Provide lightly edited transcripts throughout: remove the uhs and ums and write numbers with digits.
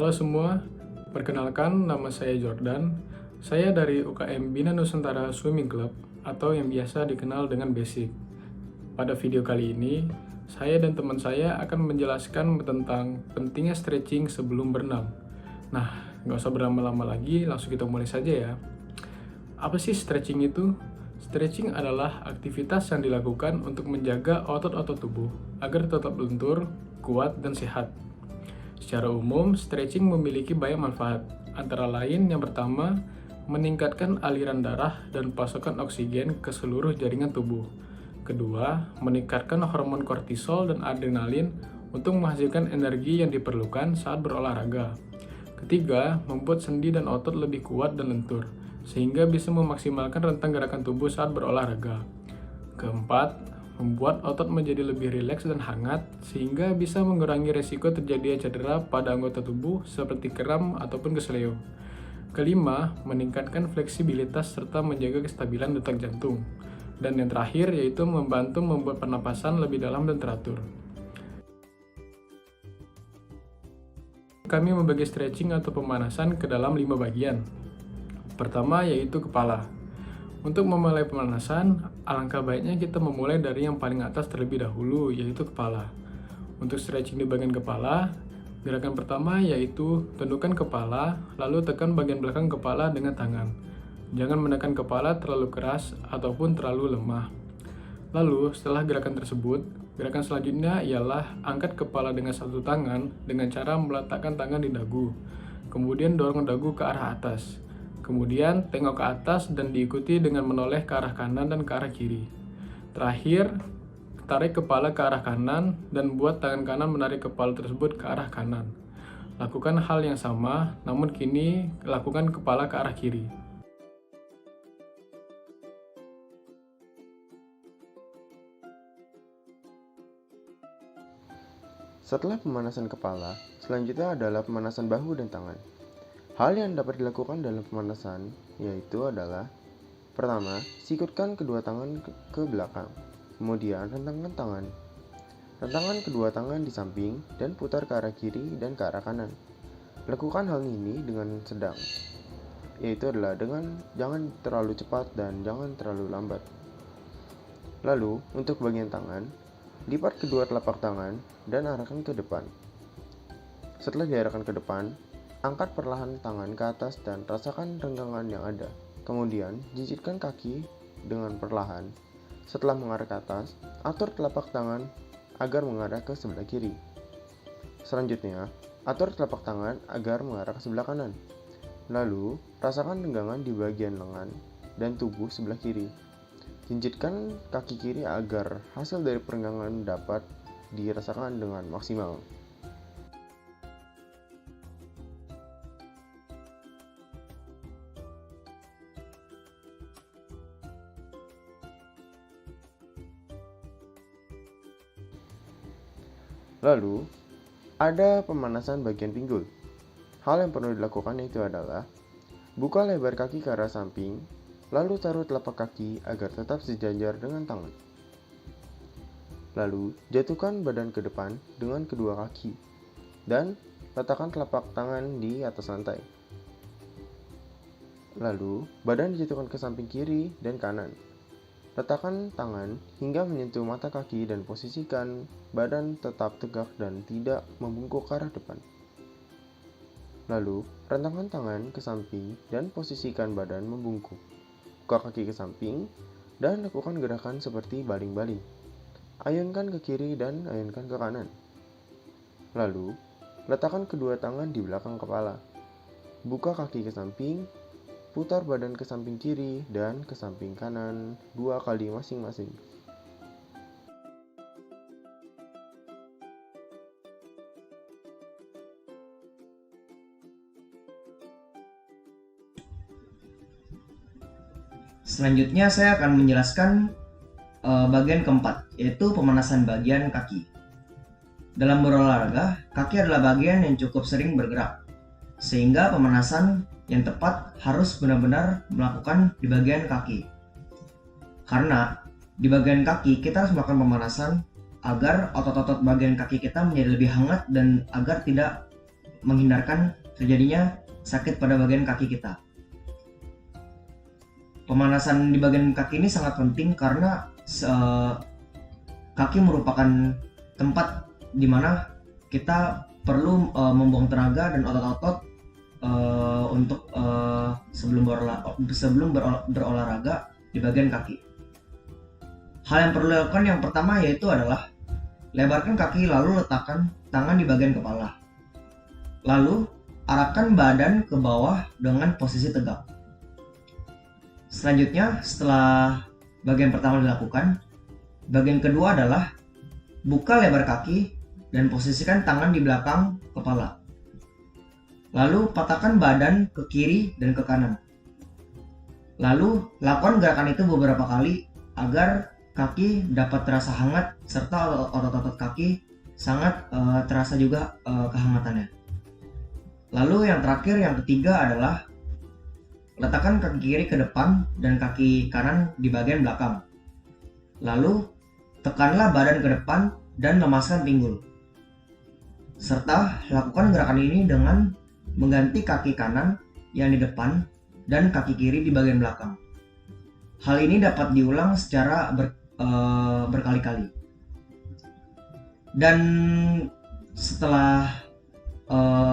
Halo semua, perkenalkan nama saya Jordan. Saya dari UKM Bina Nusantara Swimming Club atau yang biasa dikenal dengan Basic. Pada video kali ini, saya dan teman saya akan menjelaskan tentang pentingnya stretching sebelum berenang. Nah, nggak usah berlama-lama lagi, langsung kita mulai saja ya. Apa sih stretching itu? Stretching adalah aktivitas yang dilakukan untuk menjaga otot-otot tubuh agar tetap lentur, kuat, dan sehat. Secara umum, stretching memiliki banyak manfaat, antara lain yang pertama, meningkatkan aliran darah dan pasokan oksigen ke seluruh jaringan tubuh. Kedua, meningkatkan hormon kortisol dan adrenalin untuk menghasilkan energi yang diperlukan saat berolahraga. Ketiga, membuat sendi dan otot lebih kuat dan lentur, sehingga bisa memaksimalkan rentang gerakan tubuh saat berolahraga. Keempat, membuat otot menjadi lebih rileks dan hangat, sehingga bisa mengurangi resiko terjadinya cedera pada anggota tubuh seperti kram ataupun kesleo. Kelima, meningkatkan fleksibilitas serta menjaga kestabilan detak jantung. Dan yang terakhir yaitu membantu membuat pernapasan lebih dalam dan teratur. Kami membagi stretching atau pemanasan ke dalam 5 bagian. Pertama yaitu kepala. Untuk memulai pemanasan, alangkah baiknya kita memulai dari yang paling atas terlebih dahulu, yaitu kepala. Untuk stretching di bagian kepala, gerakan pertama yaitu tundukkan kepala, lalu tekan bagian belakang kepala dengan tangan. Jangan menekan kepala terlalu keras ataupun terlalu lemah. Lalu, setelah gerakan tersebut, gerakan selanjutnya ialah angkat kepala dengan satu tangan dengan cara meletakkan tangan di dagu. Kemudian dorong dagu ke arah atas. Kemudian tengok ke atas dan diikuti dengan menoleh ke arah kanan dan ke arah kiri. Terakhir, tarik kepala ke arah kanan dan buat tangan kanan menarik kepala tersebut ke arah kanan. Lakukan hal yang sama, namun kini lakukan kepala ke arah kiri. Setelah pemanasan kepala, selanjutnya adalah pemanasan bahu dan tangan. Hal yang dapat dilakukan dalam pemanasan yaitu adalah: pertama, sikutkan kedua tangan ke belakang. Kemudian rentangkan tangan. Rentangkan kedua tangan di samping dan putar ke arah kiri dan ke arah kanan. Lakukan hal ini dengan sedang, yaitu adalah dengan jangan terlalu cepat dan jangan terlalu lambat. Lalu, untuk bagian tangan, lipat kedua telapak tangan dan arahkan ke depan. Setelah diarahkan ke depan, angkat perlahan tangan ke atas dan rasakan renggangan yang ada. Kemudian, jijitkan kaki dengan perlahan. Setelah mengarah ke atas, atur telapak tangan agar mengarah ke sebelah kiri. Selanjutnya, atur telapak tangan agar mengarah ke sebelah kanan. Lalu, rasakan renggangan di bagian lengan dan tubuh sebelah kiri. Jinjitkan kaki kiri agar hasil dari perenggangan dapat dirasakan dengan maksimal. Lalu, ada pemanasan bagian pinggul. Hal yang perlu dilakukan itu adalah: buka lebar kaki ke arah samping, lalu taruh telapak kaki agar tetap sejajar dengan tangan. Lalu, jatuhkan badan ke depan dengan kedua kaki, dan letakkan telapak tangan di atas lantai. Lalu, badan dijatuhkan ke samping kiri dan kanan. Letakkan tangan hingga menyentuh mata kaki dan posisikan badan tetap tegak dan tidak membungkuk ke arah depan. Lalu, rentangkan tangan ke samping dan posisikan badan membungkuk. Buka kaki ke samping dan lakukan gerakan seperti baling-baling. Ayunkan ke kiri dan ayunkan ke kanan. Lalu, letakkan kedua tangan di belakang kepala. Buka kaki ke samping, putar badan ke samping kiri dan ke samping kanan 2 kali masing-masing. Selanjutnya saya akan menjelaskan bagian keempat, yaitu pemanasan bagian kaki. Dalam berolahraga, kaki adalah bagian yang cukup sering bergerak, sehingga pemanasan yang tepat harus benar-benar melakukan di bagian kaki. Karena di bagian kaki kita harus melakukan pemanasan agar otot-otot bagian kaki kita menjadi lebih hangat dan agar tidak menghindarkan terjadinya sakit pada bagian kaki kita. Pemanasan di bagian kaki ini sangat penting karena kaki merupakan tempat di mana kita perlu membuang tenaga dan otot-otot untuk sebelum berolahraga di bagian kaki. Hal yang perlu dilakukan yang pertama yaitu adalah lebarkan kaki lalu letakkan tangan di bagian kepala. Lalu arahkan badan ke bawah dengan posisi tegak. Selanjutnya, setelah bagian pertama dilakukan, bagian kedua adalah buka lebar kaki dan posisikan tangan di belakang kepala. Lalu patahkan badan ke kiri dan ke kanan. Lalu lakukan gerakan itu beberapa kali agar kaki dapat terasa hangat serta otot-otot kaki sangat terasa juga kehangatannya. Lalu yang terakhir, yang ketiga adalah letakkan kaki kiri ke depan dan kaki kanan di bagian belakang. Lalu tekanlah badan ke depan dan lemaskan pinggul. Serta lakukan gerakan ini dengan mengganti kaki kanan yang di depan dan kaki kiri di bagian belakang. Hal ini dapat diulang secara berkali-kali. Dan setelah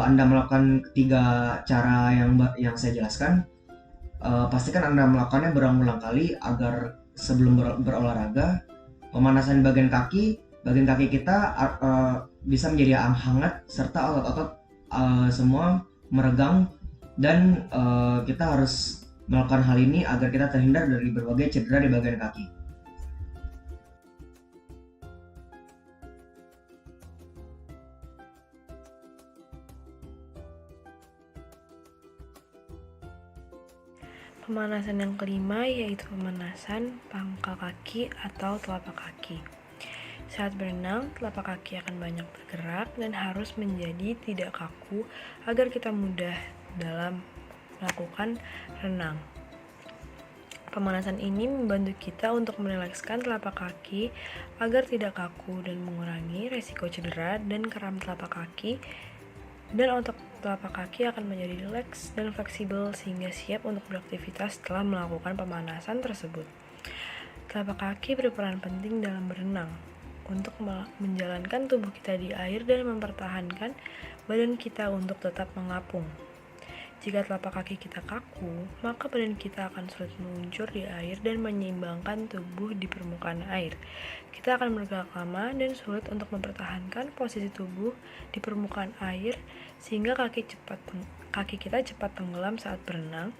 Anda melakukan ketiga cara yang saya jelaskan, pastikan Anda melakukannya berulang-ulang kali agar sebelum berolahraga pemanasan bagian kaki kita bisa menjadi hangat serta otot-otot semua meregang, dan kita harus melakukan hal ini agar kita terhindar dari berbagai cedera di bagian kaki. Pemanasan yang kelima yaitu pemanasan pangkal kaki atau telapak kaki. Saat berenang, telapak kaki akan banyak bergerak dan harus menjadi tidak kaku agar kita mudah dalam melakukan renang. Pemanasan ini membantu kita untuk merilekskan telapak kaki agar tidak kaku dan mengurangi resiko cedera dan kram telapak kaki, dan otot telapak kaki akan menjadi rileks dan fleksibel sehingga siap untuk beraktivitas setelah melakukan pemanasan tersebut. Telapak kaki berperan penting dalam berenang untuk menjalankan tubuh kita di air dan mempertahankan badan kita untuk tetap mengapung. Jika telapak kaki kita kaku, maka badan kita akan sulit meluncur di air dan menyeimbangkan tubuh di permukaan air. Kita akan bergerak lama dan sulit untuk mempertahankan posisi tubuh di permukaan air, sehingga kaki kita cepat tenggelam saat berenang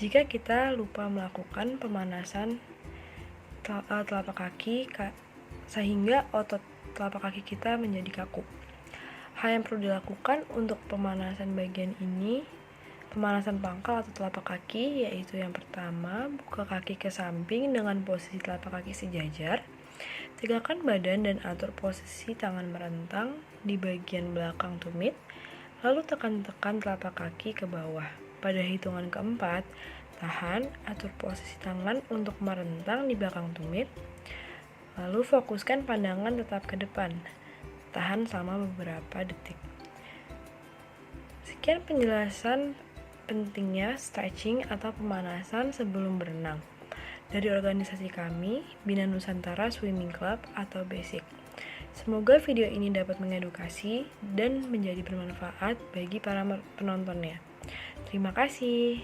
jika kita lupa melakukan pemanasan telapak kaki sehingga otot telapak kaki kita menjadi kaku. Hal yang perlu dilakukan untuk pemanasan bagian ini, pemanasan pangkal atau telapak kaki, yaitu yang pertama, buka kaki ke samping dengan posisi telapak kaki sejajar. Tegakkan badan dan atur posisi tangan merentang di bagian belakang tumit. Lalu tekan-tekan telapak kaki ke bawah. Pada hitungan keempat, tahan, atur posisi tangan untuk merentang di belakang tumit. Lalu fokuskan pandangan tetap ke depan. Tahan selama beberapa detik. Sekian penjelasan pentingnya stretching atau pemanasan sebelum berenang dari organisasi kami, Bina Nusantara Swimming Club atau BASIC. Semoga video ini dapat mengedukasi dan menjadi bermanfaat bagi para penontonnya. Terima kasih.